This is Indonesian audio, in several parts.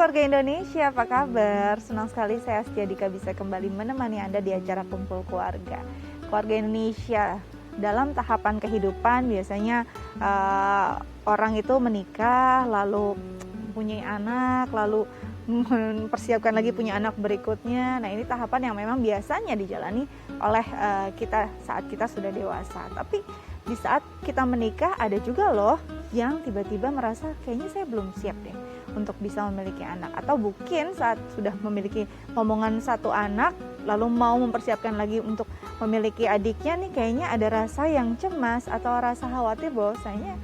keluarga Indonesia, apa kabar? Senang sekali saya Astia Dika bisa kembali menemani Anda di acara Kumpul Keluarga. Keluarga Indonesia dalam tahapan kehidupan biasanya orang itu menikah, lalu punya anak, lalu mempersiapkan lagi punya anak berikutnya. Nah, ini tahapan yang memang biasanya dijalani oleh kita saat kita sudah dewasa. Tapi di saat kita menikah ada juga loh yang tiba-tiba merasa kayaknya saya belum siap deh untuk bisa memiliki anak, atau mungkin saat sudah memiliki omongan satu anak lalu mau mempersiapkan lagi untuk memiliki adiknya nih, kayaknya ada rasa yang cemas atau rasa khawatir bahwasanya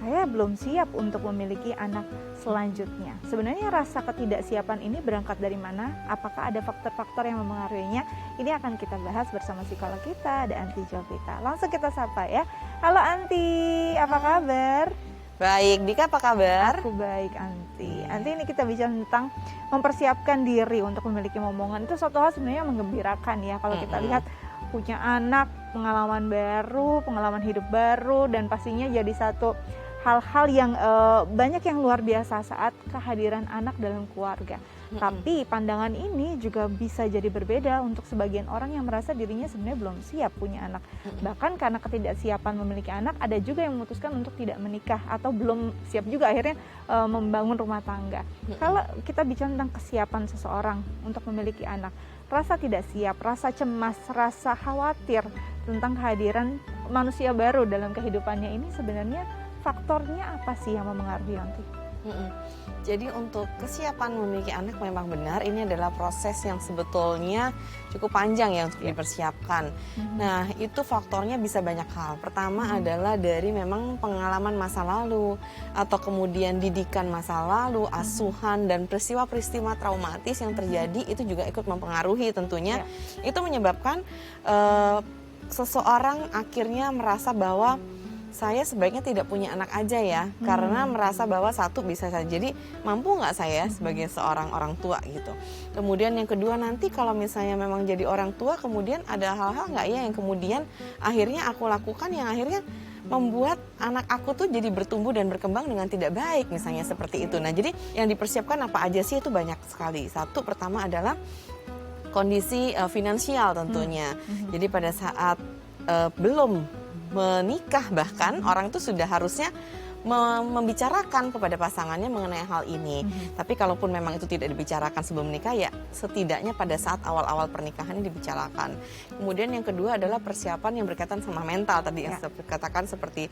saya belum siap untuk memiliki anak selanjutnya. Sebenarnya rasa ketidaksiapan ini berangkat dari mana? Apakah ada faktor-faktor yang mempengaruhinya? Ini akan kita bahas bersama psikolog kita, ada Anti Jovita. Langsung kita sapa ya. Halo Anti, apa kabar? Baik, Dika apa kabar? Aku baik, Anti. Anti, ini kita bicara tentang mempersiapkan diri untuk memiliki momongan. Itu suatu hal sebenarnya menggembirakan ya. Kalau kita lihat punya anak, pengalaman baru, pengalaman hidup baru, dan pastinya jadi satu hal-hal yang banyak yang luar biasa saat kehadiran anak dalam keluarga. Tapi pandangan ini juga bisa jadi berbeda untuk sebagian orang yang merasa dirinya sebenarnya belum siap punya anak. Bahkan karena ketidaksiapan memiliki anak, ada juga yang memutuskan untuk tidak menikah atau belum siap juga akhirnya membangun rumah tangga. Kalau kita bicara tentang kesiapan seseorang untuk memiliki anak, rasa tidak siap, rasa cemas, rasa khawatir tentang kehadiran manusia baru dalam kehidupannya ini sebenarnya faktornya apa sih yang mempengaruhi nanti? Jadi untuk kesiapan memiliki anak memang benar ini adalah proses yang sebetulnya cukup panjang ya untuk dipersiapkan. Nah, itu faktornya bisa banyak hal. Pertama adalah dari memang pengalaman masa lalu atau kemudian didikan masa lalu, asuhan dan peristiwa-peristiwa traumatis yang terjadi itu juga ikut mempengaruhi tentunya. Itu menyebabkan seseorang akhirnya merasa bahwa saya sebaiknya tidak punya anak aja ya, karena merasa bahwa satu bisa saja jadi mampu nggak saya sebagai seorang orang tua gitu. Kemudian yang kedua nanti kalau misalnya memang jadi orang tua, kemudian ada hal-hal nggak ya yang kemudian akhirnya aku lakukan yang akhirnya membuat anak aku tuh jadi bertumbuh dan berkembang dengan tidak baik misalnya seperti itu. Nah jadi yang dipersiapkan apa aja sih itu banyak sekali. Satu pertama adalah kondisi finansial tentunya. Jadi pada saat belum menikah bahkan orang itu sudah harusnya membicarakan kepada pasangannya mengenai hal ini. Tapi kalaupun memang itu tidak dibicarakan sebelum menikah, ya setidaknya pada saat awal-awal pernikahan dibicarakan. Kemudian yang kedua adalah persiapan yang berkaitan sama mental tadi yang katakan seperti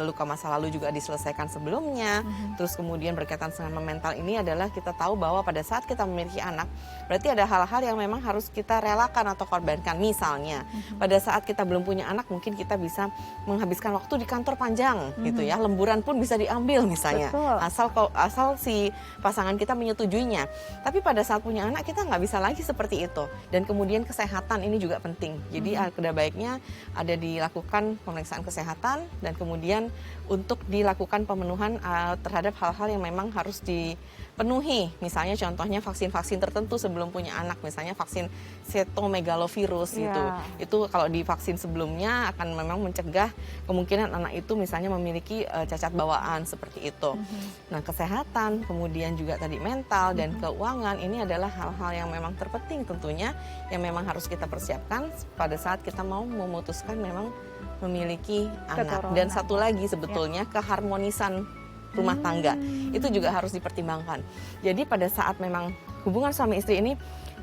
luka masa lalu juga diselesaikan sebelumnya. Terus kemudian berkaitan sama mental ini adalah kita tahu bahwa pada saat kita memiliki anak, berarti ada hal-hal yang memang harus kita relakan atau korbankan. Misalnya pada saat kita belum punya anak, mungkin kita bisa menghabiskan waktu di kantor panjang gitu ya. Lemburan pun bisa diambil misalnya. Asal si pasangan kita menyetujuinya. Tapi pada saat punya anak kita nggak bisa lagi seperti itu. Dan kemudian kesehatan ini juga penting. Jadi ada baiknya ada dilakukan pemeriksaan kesehatan dan kemudian untuk dilakukan pemenuhan terhadap hal-hal yang memang harus dipenuhi. Misalnya contohnya vaksin-vaksin tertentu sebelum punya anak. Misalnya vaksin cytomegalovirus gitu. Itu kalau divaksin sebelumnya akan memang mencegah kemungkinan anak itu misalnya memiliki cacat bawaan seperti itu. Nah, kesehatan, kemudian juga tadi mental dan keuangan ini adalah hal-hal yang memang terpenting tentunya yang memang harus kita persiapkan pada saat kita mau memutuskan memang memiliki anak. Dan satu lagi sebetulnya keharmonisan rumah tangga itu juga harus dipertimbangkan. Jadi pada saat memang hubungan suami istri ini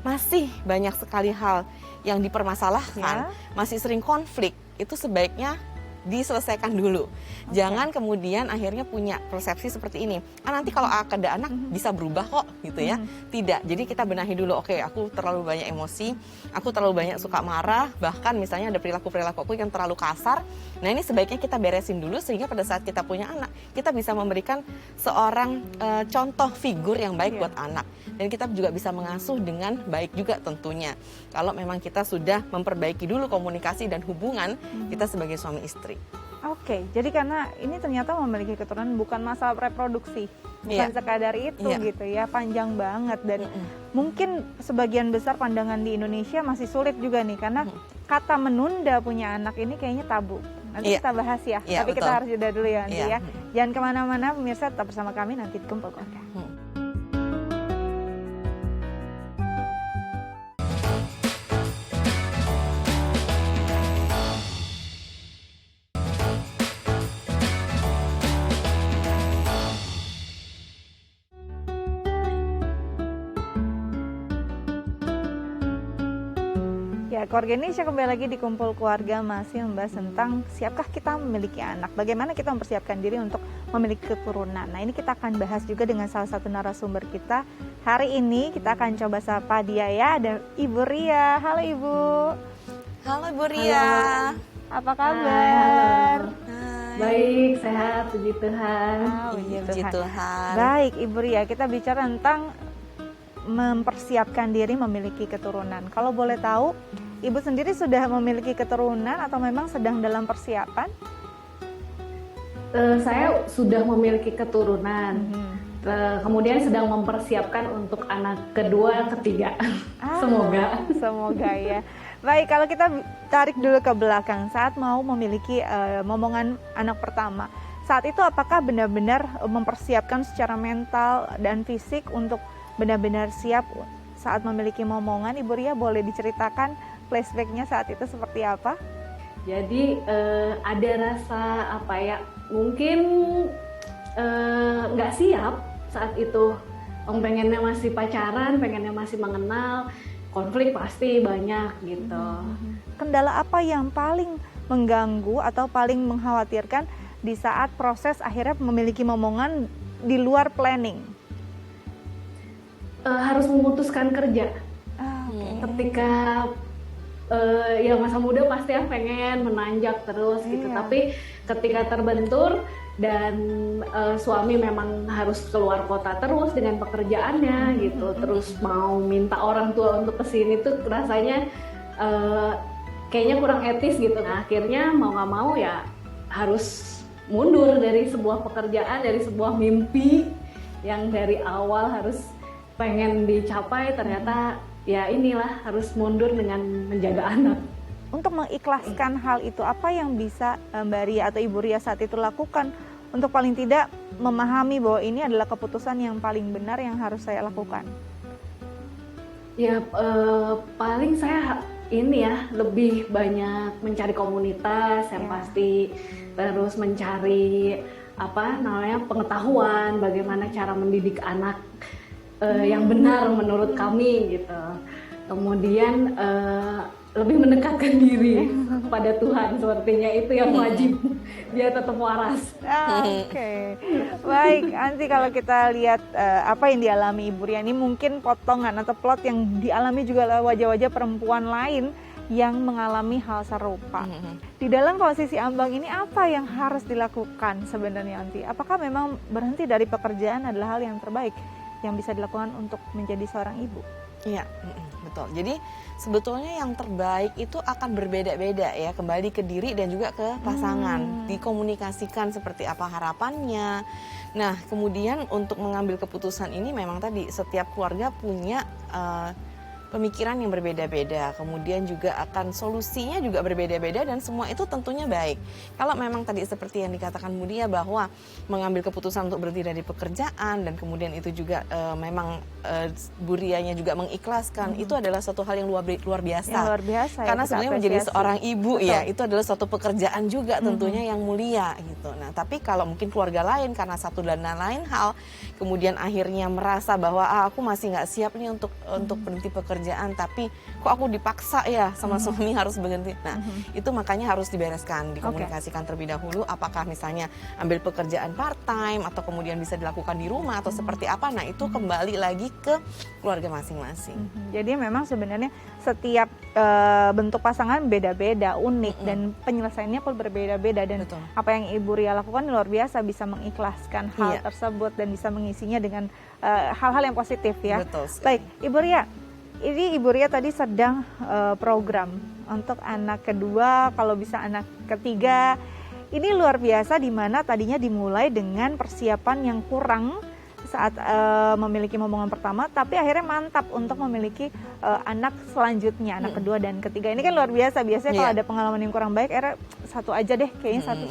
masih banyak sekali hal yang dipermasalahkan, masih sering konflik, itu sebaiknya diselesaikan dulu. Jangan kemudian akhirnya punya persepsi seperti ini. Nanti kalau ada anak bisa berubah kok gitu ya. Tidak. Jadi kita benahi dulu. Oke, aku terlalu banyak emosi, aku terlalu banyak suka marah, bahkan misalnya ada perilaku-perilaku aku yang terlalu kasar. Nah, ini sebaiknya kita beresin dulu sehingga pada saat kita punya anak, kita bisa memberikan seorang contoh figur yang baik buat anak. Dan kita juga bisa mengasuh dengan baik juga tentunya. Kalau memang kita sudah memperbaiki dulu komunikasi dan hubungan kita sebagai suami istri. Oke, jadi karena ini ternyata memiliki keturunan bukan masalah reproduksi, bukan sekadar itu gitu ya, panjang banget dan mungkin sebagian besar pandangan di Indonesia masih sulit juga nih karena kata menunda punya anak ini kayaknya tabu. Nanti kita bahas ya, tapi betul. kita harus jeda dulu ya nanti ya. Jangan kemana-mana pemirsa, tetap bersama kami nanti di Kumpul Keluarga. Ya, keluarga Indonesia kembali lagi di Kumpul Keluarga masih membahas tentang siapkah kita memiliki anak, bagaimana kita mempersiapkan diri untuk memiliki keturunan. Nah, ini kita akan bahas juga dengan salah satu narasumber kita. Hari ini kita akan coba sapa dia ya, ada Ibu Ria. Halo Ibu. Halo Ibu Ria. Apa kabar? Hai. Baik, sehat, puji Tuhan. Puji Tuhan. Baik, Ibu Ria, kita bicara tentang mempersiapkan diri memiliki keturunan. Kalau boleh tahu, Ibu sendiri sudah memiliki keturunan atau memang sedang dalam persiapan? Saya sudah memiliki keturunan, kemudian sedang mempersiapkan untuk anak kedua, ketiga. Semoga ya. Baik, kalau kita tarik dulu ke belakang, saat mau memiliki momongan anak pertama, saat itu apakah benar-benar mempersiapkan secara mental dan fisik untuk benar-benar siap saat memiliki momongan? Ibu Ria, boleh diceritakan flashbacknya saat itu seperti apa? Jadi ada rasa mungkin nggak siap saat itu. Pengennya masih pacaran, pengennya masih mengenal, konflik pasti banyak gitu. Kendala apa yang paling mengganggu atau paling mengkhawatirkan di saat proses akhirnya memiliki momongan di luar planning? Harus memutuskan kerja. Ketika ya masa muda pasti pengen menanjak terus gitu, tapi ketika terbentur dan suami memang harus keluar kota terus dengan pekerjaannya gitu, terus mau minta orang tua untuk kesini tuh rasanya kayaknya kurang etis gitu. Nah, akhirnya mau nggak mau ya harus mundur dari sebuah pekerjaan, dari sebuah mimpi yang dari awal harus pengen dicapai, ternyata ya inilah harus mundur dengan menjaga anak. Untuk mengikhlaskan hal itu, apa yang bisa Mbak Ria atau Ibu Ria saat itu lakukan untuk paling tidak memahami bahwa ini adalah keputusan yang paling benar yang harus saya lakukan? Ya paling saya ini ya lebih banyak mencari komunitas yang pasti, terus mencari pengetahuan bagaimana cara mendidik anak yang benar menurut kami gitu. Kemudian lebih mendekatkan diri pada Tuhan, sepertinya itu yang wajib biar tetap waras. Oke. Baik, nanti kalau kita lihat apa yang dialami Ibu Ria ini mungkin potongan atau plot yang dialami juga wajah-wajah perempuan lain yang mengalami hal serupa. Di dalam posisi ambang ini apa yang harus dilakukan sebenarnya nanti? Apakah memang berhenti dari pekerjaan adalah hal yang terbaik yang bisa dilakukan untuk menjadi seorang ibu? Iya, betul. Jadi sebetulnya yang terbaik itu akan berbeda-beda ya, kembali ke diri dan juga ke pasangan. Dikomunikasikan seperti apa harapannya. Nah, kemudian untuk mengambil keputusan ini memang tadi setiap keluarga punya pemikiran yang berbeda-beda, kemudian juga akan solusinya juga berbeda-beda dan semua itu tentunya baik. Kalau memang tadi seperti yang dikatakan Mudia bahwa mengambil keputusan untuk berhenti dari pekerjaan dan kemudian itu juga memang Bu Rianya juga mengikhlaskan, itu adalah suatu hal yang luar biasa. Yang luar biasa. Karena sebenarnya menjadi seorang ibu ya, itu adalah suatu pekerjaan juga tentunya yang mulia gitu. Nah, tapi kalau mungkin keluarga lain karena satu dan lain hal, kemudian akhirnya merasa bahwa aku masih nggak siap nih untuk berhenti pekerjaan, tapi kok aku dipaksa ya sama suami harus berhenti. Nah, itu makanya harus dibereskan, dikomunikasikan terlebih dahulu apakah misalnya ambil pekerjaan part time atau kemudian bisa dilakukan di rumah atau seperti apa. Nah, itu kembali lagi ke keluarga masing-masing. Jadi memang sebenarnya setiap bentuk pasangan beda-beda, unik dan penyelesaiannya pun berbeda-beda dan apa yang Ibu Ria lakukan luar biasa, bisa mengikhlaskan hal tersebut dan bisa mengisinya dengan hal-hal yang positif ya. Baik, Ibu Ria. Ini Ibu Ria tadi sedang program untuk anak kedua, kalau bisa anak ketiga. Ini luar biasa, di mana tadinya dimulai dengan persiapan yang kurang saat memiliki momongan pertama, tapi akhirnya mantap untuk memiliki anak selanjutnya, anak kedua dan ketiga. Ini kan luar biasa. Biasanya kalau ada pengalaman yang kurang baik, akhirnya satu aja deh, kayaknya satu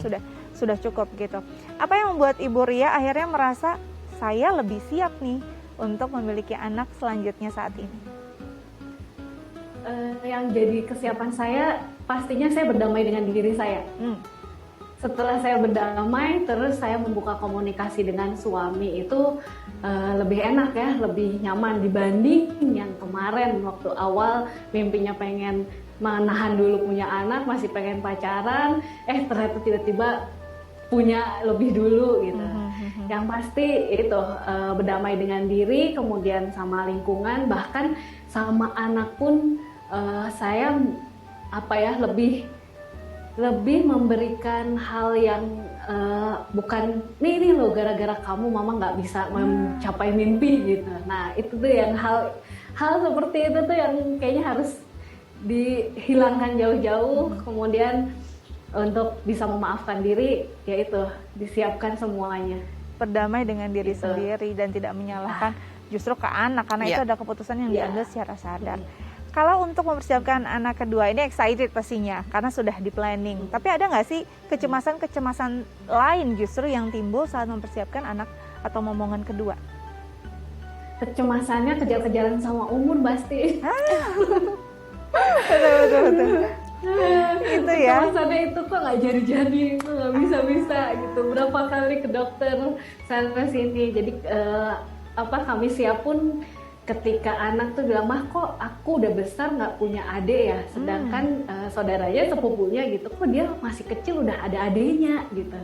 sudah cukup gitu. Apa yang membuat Ibu Ria akhirnya merasa saya lebih siap nih untuk memiliki anak selanjutnya saat ini? Yang jadi kesiapan saya pastinya saya berdamai dengan diri saya. Setelah saya berdamai, terus saya membuka komunikasi dengan suami, itu lebih enak ya, lebih nyaman dibanding yang kemarin waktu awal mimpinya pengen menahan dulu punya anak, masih pengen pacaran, ternyata tiba-tiba punya lebih dulu gitu. Yang pasti itu berdamai dengan diri, kemudian sama lingkungan, bahkan sama anak pun saya lebih memberikan hal yang bukan nih loh gara-gara kamu mama nggak bisa mencapai mimpi gitu. Nah itu tuh yang hal seperti itu tuh yang kayaknya harus dihilangkan jauh-jauh, kemudian untuk bisa memaafkan diri, yaitu disiapkan semuanya. Berdamai dengan diri sendiri dan tidak menyalahkan justru ke anak, karena itu ada keputusan yang diambil secara sadar. Kalau untuk mempersiapkan anak kedua ini excited pastinya, karena sudah di planning. Tapi ada nggak sih kecemasan lain justru yang timbul saat mempersiapkan anak atau momongan kedua? Kecemasannya kejar-kejaran sama umur pasti. Betul. Itu ya. Kecemasannya itu kok nggak jadi-jadi, kok nggak bisa-bisa gitu. Berapa kali ke dokter sana sini. Jadi kami siap pun ketika anak tuh bilang, mah kok aku udah besar nggak punya adik ya, sedangkan saudaranya sepupunya gitu, kok dia masih kecil udah ada adiknya gitu.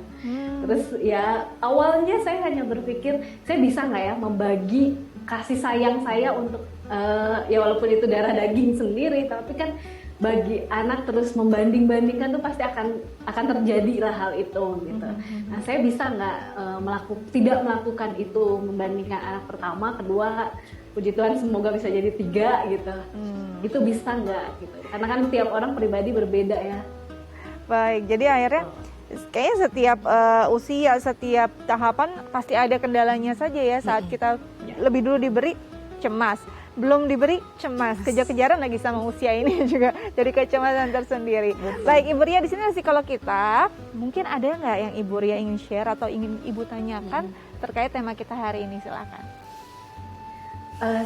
Terus ya awalnya saya hanya berpikir saya bisa nggak ya membagi kasih sayang saya untuk ya walaupun itu darah daging sendiri, tapi kan bagi anak terus membanding-bandingkan tuh pasti akan terjadi lah hal itu gitu. Nah saya bisa nggak tidak melakukan itu, membandingkan anak pertama, kedua, puji Tuhan semoga bisa jadi 3 gitu. Itu bisa nggak gitu? Karena kan tiap orang pribadi berbeda ya. Baik, jadi akhirnya kayaknya setiap usia, setiap tahapan pasti ada kendalanya saja ya. Saat kita lebih dulu diberi, cemas. Belum diberi, cemas. Kejar-kejaran lagi sama usia ini juga jadi kecemasan tersendiri. Baik, Ibu Ria, di sini psikolog kita, mungkin ada nggak yang Ibu Ria ingin share atau ingin Ibu tanyakan terkait tema kita hari ini? Silakan.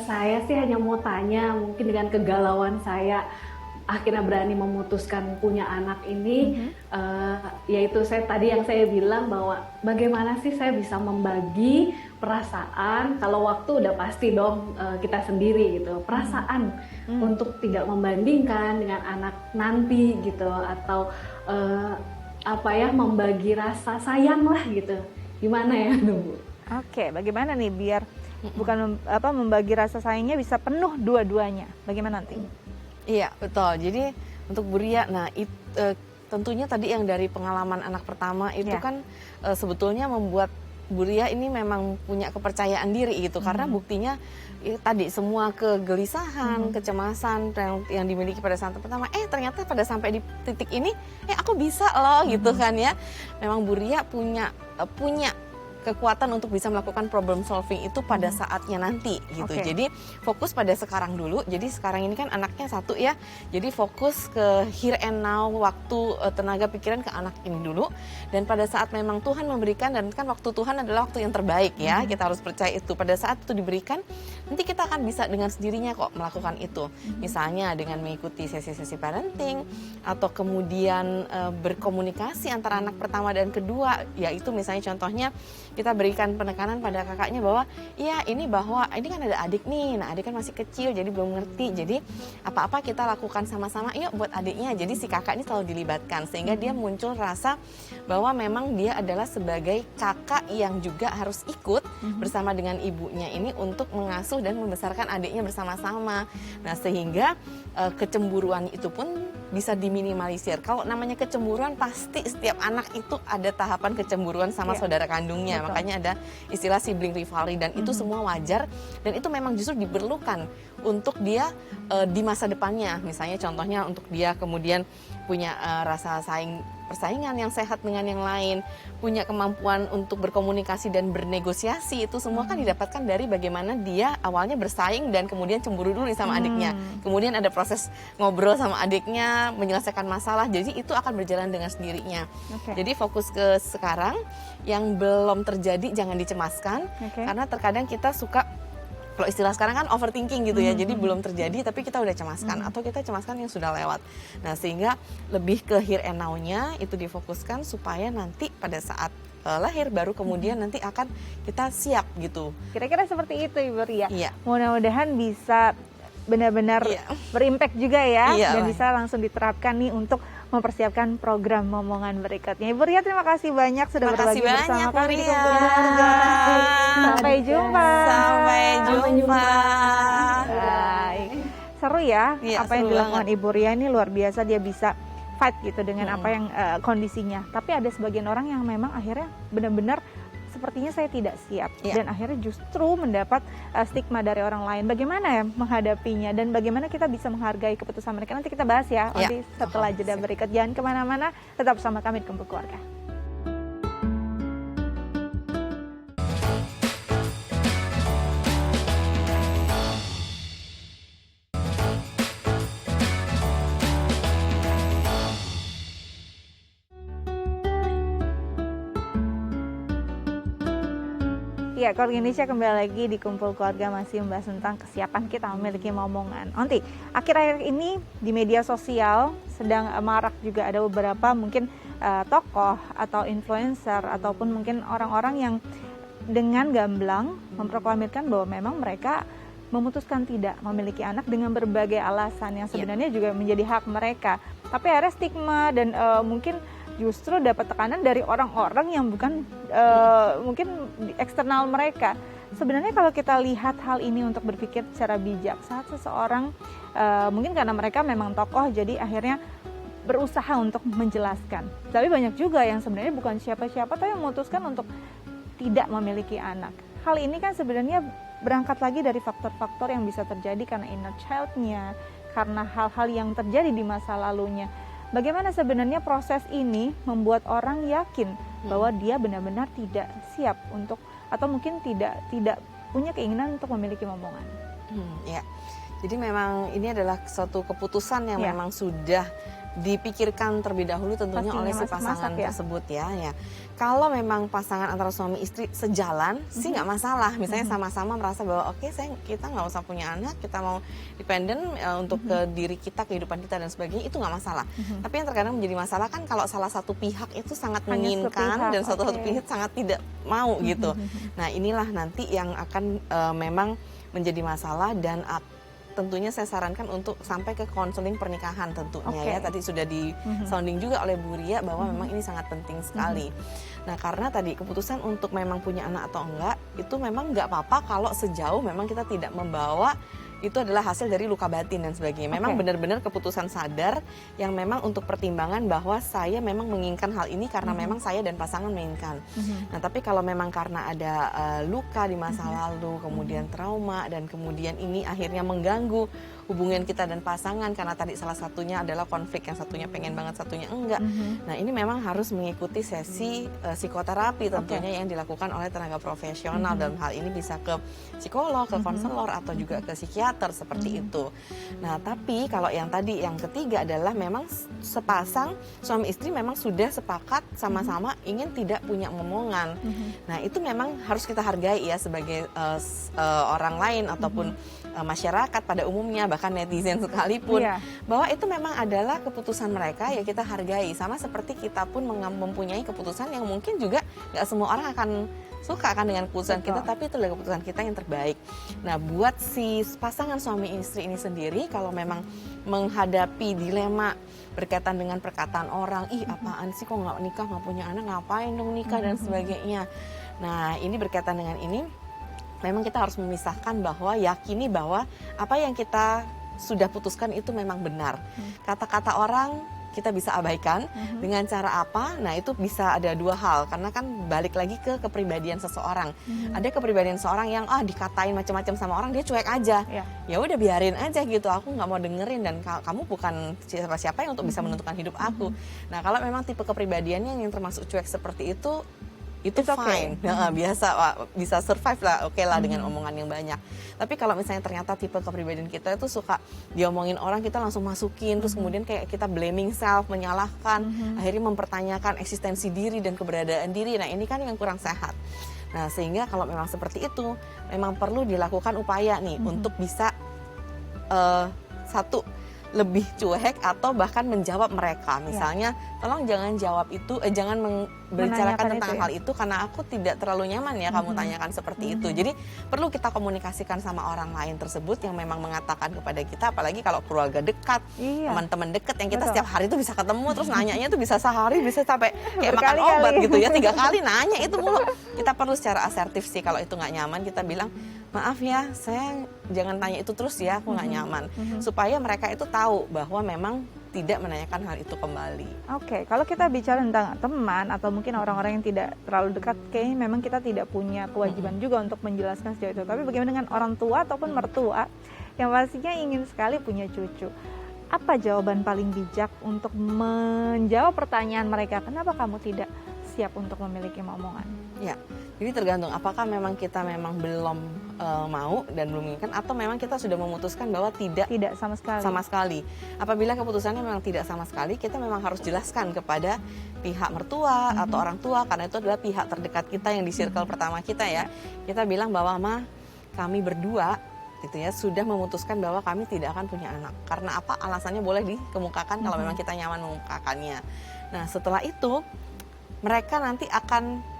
Saya sih hanya mau tanya, mungkin dengan kegalauan saya akhirnya berani memutuskan punya anak ini, yaitu tadi yang saya bilang bahwa bagaimana sih saya bisa membagi perasaan, kalau waktu udah pasti dong kita sendiri gitu, perasaan untuk tidak membandingkan dengan anak nanti gitu, atau membagi rasa sayang lah gitu, gimana ya Bu? Oke, bagaimana nih biar bukan membagi rasa sayangnya bisa penuh dua-duanya, bagaimana nanti? Iya betul, jadi untuk Bu Ria, nah tentunya tadi yang dari pengalaman anak pertama itu kan sebetulnya membuat Bu Ria ini memang punya kepercayaan diri gitu, karena buktinya tadi semua kegelisahan, kecemasan yang dimiliki pada saat pertama, ternyata pada sampai di titik ini, aku bisa loh gitu kan ya. Memang Bu Ria punya kekuatan untuk bisa melakukan problem solving itu pada saatnya nanti gitu. Jadi fokus pada sekarang dulu. Jadi sekarang ini kan anaknya 1 ya. Jadi fokus ke here and now, waktu, tenaga, pikiran ke anak ini dulu. Dan pada saat memang Tuhan memberikan, dan kan waktu Tuhan adalah waktu yang terbaik ya. Kita harus percaya itu. Pada saat itu diberikan, nanti kita akan bisa dengan sendirinya kok melakukan itu. Misalnya dengan mengikuti sesi-sesi parenting, atau kemudian berkomunikasi antara anak pertama dan kedua, yaitu misalnya contohnya kita berikan penekanan pada kakaknya bahwa ini kan ada adik nih, nah adik kan masih kecil jadi belum ngerti, jadi apa-apa kita lakukan sama-sama yuk buat adiknya. Jadi si kakak ini selalu dilibatkan sehingga dia muncul rasa bahwa memang dia adalah sebagai kakak yang juga harus ikut bersama dengan ibunya ini untuk mengasuh dan membesarkan adiknya bersama-sama. Nah sehingga kecemburuan itu pun bisa diminimalisir. Kalau namanya kecemburuan pasti setiap anak itu ada tahapan kecemburuan sama saudara kandungnya. Betul. Makanya ada istilah sibling rivalry, dan itu semua wajar, dan itu memang justru diperlukan untuk dia di masa depannya. Misalnya contohnya untuk dia kemudian punya rasa persaingan yang sehat dengan yang lain, punya kemampuan untuk berkomunikasi dan bernegosiasi, itu semua kan didapatkan dari bagaimana dia awalnya bersaing dan kemudian cemburu dulu sama adiknya. Kemudian ada proses ngobrol sama adiknya, menyelesaikan masalah, jadi itu akan berjalan dengan sendirinya. Jadi fokus ke sekarang, yang belum terjadi jangan dicemaskan, karena terkadang kita suka, kalau istilah sekarang kan overthinking gitu ya, jadi belum terjadi tapi kita udah cemaskan, atau kita cemaskan yang sudah lewat. Nah sehingga lebih ke here and now-nya itu difokuskan supaya nanti pada saat lahir baru kemudian nanti akan kita siap gitu. Kira-kira seperti itu Ibu Ria. Iya. Mudah-mudahan bisa benar-benar berimpact juga ya, dan Lah. bisa langsung diterapkan nih untuk mempersiapkan program momongan berikutnya. Ibu Ria, terima kasih banyak sudah berbagi bersama kami di Kumpul Keluarga. Sampai jumpa. Sampai jumpa. Baik. Seru ya, apa yang dilakukan Ibu Ria ini luar biasa, dia bisa fight gitu dengan apa yang kondisinya. Tapi ada sebagian orang yang memang akhirnya benar-benar sepertinya saya tidak siap, dan akhirnya justru mendapat stigma dari orang lain. Bagaimana ya menghadapinya, dan bagaimana kita bisa menghargai keputusan mereka, nanti kita bahas ya nanti setelah jeda berikut. Jangan kemana-mana, tetap bersama kami di Kumpul Keluarga. Ya, Keluarga Indonesia kembali lagi di Kumpul Keluarga, masih membahas tentang kesiapan kita memiliki momongan. Onti, akhir-akhir ini di media sosial sedang marak juga ada beberapa mungkin tokoh atau influencer ataupun mungkin orang-orang yang dengan gamblang memproklamirkan bahwa memang mereka memutuskan tidak memiliki anak dengan berbagai alasan yang sebenarnya juga menjadi hak mereka. Tapi akhirnya stigma dan mungkin justru dapat tekanan dari orang-orang yang bukan mungkin di eksternal mereka. Sebenarnya kalau kita lihat hal ini untuk berpikir secara bijak, saat seseorang mungkin karena mereka memang tokoh, jadi akhirnya berusaha untuk menjelaskan. Tapi banyak juga yang sebenarnya bukan siapa-siapa, tapi memutuskan untuk tidak memiliki anak. Hal ini kan sebenarnya berangkat lagi dari faktor-faktor yang bisa terjadi karena inner child-nya, karena hal-hal yang terjadi di masa lalunya. Bagaimana sebenarnya proses ini membuat orang yakin bahwa dia benar-benar tidak siap untuk, atau mungkin tidak punya keinginan untuk memiliki momongan. Jadi memang ini adalah suatu keputusan yang memang sudah dipikirkan terlebih dahulu tentunya oleh si pasangan tersebut ya. Kalau memang pasangan antara suami istri sejalan sih nggak masalah, misalnya sama-sama merasa bahwa kita nggak usah punya anak, kita mau dependen untuk ke diri kita, kehidupan kita dan sebagainya, itu nggak masalah. Tapi yang terkadang menjadi masalah kan kalau salah satu pihak itu sangat menginginkan dan satu pihak sangat tidak mau gitu. Nah inilah nanti yang akan memang menjadi masalah, dan tentunya saya sarankan untuk sampai ke konseling pernikahan tentunya ya. Tadi sudah di sounding juga oleh Bu Ria bahwa memang ini sangat penting sekali. Nah karena tadi keputusan untuk memang punya anak atau enggak itu memang nggak apa-apa kalau sejauh memang kita tidak membawa itu adalah hasil dari luka batin dan sebagainya. Memang benar-benar keputusan sadar yang memang untuk pertimbangan bahwa saya memang menginginkan hal ini karena memang saya dan pasangan menginginkan. Nah tapi kalau memang karena ada luka di masa lalu, kemudian trauma, dan kemudian ini akhirnya mengganggu hubungan kita dan pasangan karena tadi salah satunya adalah konflik, yang satunya pengen banget, satunya enggak. Nah ini memang harus mengikuti sesi psikoterapi tentunya yang dilakukan oleh tenaga profesional. Dalam hal ini bisa ke psikolog, ke konselor, atau juga ke psikiater seperti itu. Nah tapi kalau yang tadi yang ketiga adalah memang sepasang suami istri memang sudah sepakat sama-sama ingin tidak punya momongan. Nah itu memang harus kita hargai ya sebagai orang lain ataupun masyarakat pada umumnya, bahkan netizen sekalipun, bahwa itu memang adalah keputusan mereka, ya kita hargai. Sama seperti kita pun mempunyai keputusan yang mungkin juga nggak semua orang akan suka kan dengan keputusan kita, tapi itu adalah keputusan kita yang terbaik. Nah buat si pasangan suami istri ini sendiri, kalau memang menghadapi dilema berkaitan dengan perkataan orang, apaan sih kok nggak nikah, nggak punya anak, ngapain dong nikah dan sebagainya. Nah ini berkaitan dengan ini, memang kita harus memisahkan bahwa yakini bahwa apa yang kita sudah putuskan itu memang benar. Kata-kata orang kita bisa abaikan dengan cara apa? Nah itu bisa ada dua hal, karena kan balik lagi ke kepribadian seseorang. Ada kepribadian seorang yang dikatain macam-macam sama orang, dia cuek aja. Ya udah biarin aja gitu, aku nggak mau dengerin dan kamu bukan siapa-siapa yang untuk bisa menentukan hidup aku. Nah kalau memang tipe kepribadiannya yang termasuk cuek seperti itu fine, biasa bisa survive lah, oke lah dengan omongan yang banyak. Tapi kalau misalnya ternyata tipe kepribadian kita itu suka diomongin orang, kita langsung masukin, terus kemudian kayak kita blaming self, menyalahkan, akhirnya mempertanyakan eksistensi diri dan keberadaan diri. Nah ini kan yang kurang sehat. Nah sehingga kalau memang seperti itu, memang perlu dilakukan upaya nih untuk bisa satu, lebih cuek atau bahkan menjawab mereka. Misalnya, tolong jangan jawab itu, jangan Menanyakan berbicarakan tentang itu ya? hal itu karena aku tidak terlalu nyaman ya kamu tanyakan seperti itu. Jadi perlu kita komunikasikan sama orang lain tersebut yang memang mengatakan kepada kita, apalagi kalau keluarga dekat, Iya. teman-teman dekat yang kita Betul. setiap hari itu bisa ketemu, terus nanyanya tuh bisa sehari, bisa sampai kayak makan Berkali-kali. obat gitu ya, 3 kali nanya itu mulu. Kita perlu secara asertif sih, kalau itu nggak nyaman kita bilang, maaf ya, saya jangan tanya itu terus ya, aku nggak nyaman. Supaya mereka itu tahu bahwa memang tidak menanyakan hal itu kembali. Oke, kalau kita bicara tentang teman atau mungkin orang-orang yang tidak terlalu dekat, kayaknya memang kita tidak punya kewajiban juga untuk menjelaskan sejauh itu. Tapi bagaimana dengan orang tua ataupun mertua yang pastinya ingin sekali punya cucu? Apa jawaban paling bijak untuk menjawab pertanyaan mereka? Kenapa kamu tidak siap untuk memiliki momongan? Ya, jadi tergantung apakah memang kita memang belum mau dan belum menginginkan, atau memang kita sudah memutuskan bahwa tidak Tidak sama sekali. sama sekali. Apabila keputusannya memang tidak sama sekali, kita memang harus jelaskan kepada pihak mertua atau orang tua, karena itu adalah pihak terdekat kita yang di circle pertama kita ya. Kita bilang bahwa, Ma, kami berdua gitu ya sudah memutuskan bahwa kami tidak akan punya anak. Karena apa? Alasannya boleh dikemukakan kalau memang kita nyaman mengemukakannya. Nah, setelah itu mereka nanti akan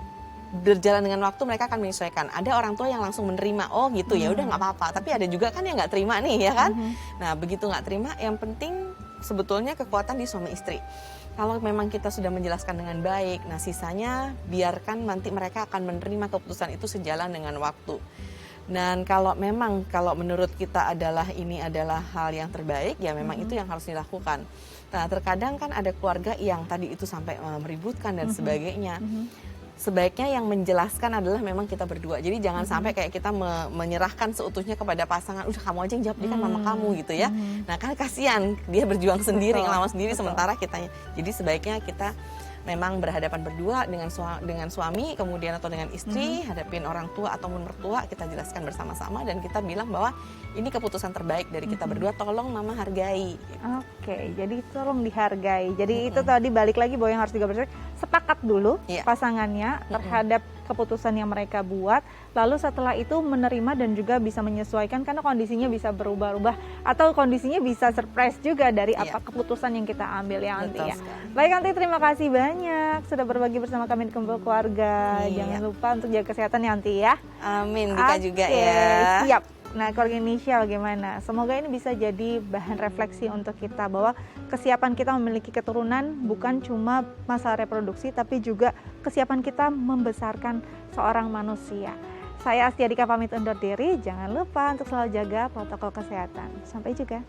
berjalan dengan waktu, mereka akan menyesuaikan. Ada orang tua yang langsung menerima, oh gitu ya udah nggak apa-apa. Tapi ada juga kan yang nggak terima nih ya kan. Nah, begitu nggak terima, yang penting sebetulnya kekuatan di suami istri. Kalau memang kita sudah menjelaskan dengan baik, nah sisanya biarkan nanti mereka akan menerima keputusan itu sejalan dengan waktu. Dan kalau menurut kita ini adalah hal yang terbaik, ya memang itu yang harus dilakukan. Nah, terkadang kan ada keluarga yang tadi itu sampai meributkan dan sebagainya. Sebaiknya yang menjelaskan adalah memang kita berdua. Jadi jangan sampai kayak kita menyerahkan seutuhnya kepada pasangan, udah kamu aja yang jawab, dia kan mama kamu gitu ya. Nah kan kasihan, dia berjuang sendiri, ngelawan sendiri, sementara kitanya. Jadi sebaiknya kita memang berhadapan berdua dengan suami, kemudian atau dengan istri, hadapin orang tua ataupun mertua, kita jelaskan bersama-sama dan kita bilang bahwa ini keputusan terbaik dari kita berdua, tolong mama hargai. Oke, jadi tolong dihargai. Jadi itu tadi balik lagi bahwa yang harus digarisbawahi, sepakat dulu pasangannya terhadap keputusan yang mereka buat, lalu setelah itu menerima dan juga bisa menyesuaikan karena kondisinya bisa berubah-ubah atau kondisinya bisa surprise juga dari apa keputusan yang kita ambil ya Anti ya. Baik Anti, terima kasih banyak sudah berbagi bersama kami di Kumpul Keluarga. Jangan lupa untuk jaga kesehatan ya Anti ya. Amin, Dika juga ya. Siap. Nah, keluarga Indonesia bagaimana? Semoga ini bisa jadi bahan refleksi untuk kita bahwa kesiapan kita memiliki keturunan bukan cuma masalah reproduksi, tapi juga kesiapan kita membesarkan seorang manusia. Saya Astia Dika pamit undur diri, jangan lupa untuk selalu jaga protokol kesehatan. Sampai juga.